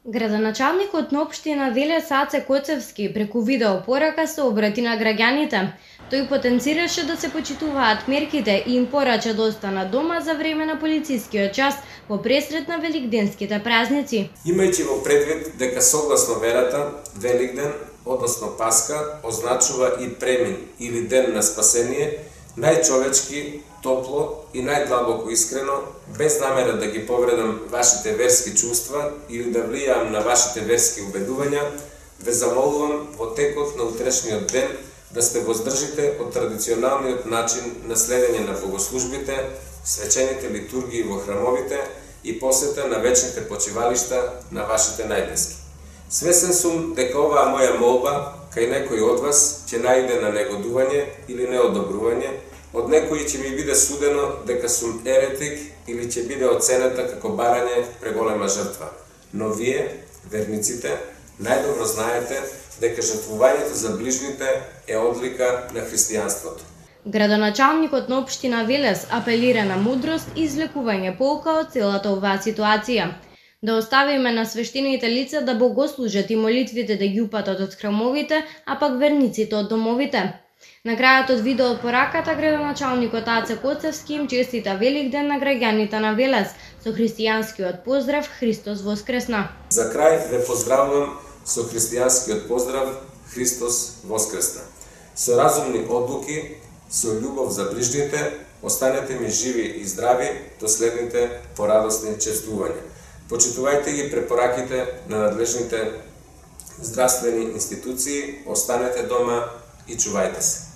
Градоначалникот на општина Велес Аце Коцевски преку видео порака се обрати на граѓаните. Тој потенцираше да се почитуваат мерките и им порача да останат дома за време на полицискиот час во пресрет на великденските празници. Имајќи во предвид дека согласно верата, Великден, односно Паска, означува и премин или ден на спасение, најчовечки, топло и најдлабоко искрено, без намера да ги повредам вашите верски чувства или да влијам на вашите верски убедувања, ве замолувам во текот на утрешниот ден да сте воздржите од традиционалниот начин на следење на богослужбите, свечените литургии во храмовите и посета на вечните почивалишта на вашите најблиски. Свесен сум дека оваа моја молба кај некој од вас ќе најде на негодување или неодобрување, од некој ќе ми биде судено дека сум еретик или ќе биде оценета како барање преголема жртва. Но вие, верниците, најдобро знаете дека жртвувањето за ближните е одлика на христијанството. Градоначалникот на општина Велес апелира на мудрост и извлекување полка од целата оваа ситуација. Да оставиме на свештените лица да богослужат и молитвите да ги упатат од храмовите, а пак верниците од домовите. На крајот од видео пораката, градоначалникот Аце Коцевски им честита Великден на граѓаните на Велес со христијанскиот поздрав Христос воскресна. За крај ве поздравувам со христијанскиот поздрав Христос воскресна. Со разумни одлуки, со љубов за ближните, останете ми живи и здрави до следните порадосни честувања. Почитувајте ги препораките на надлежните здравствени институции, останете дома и чувајте се.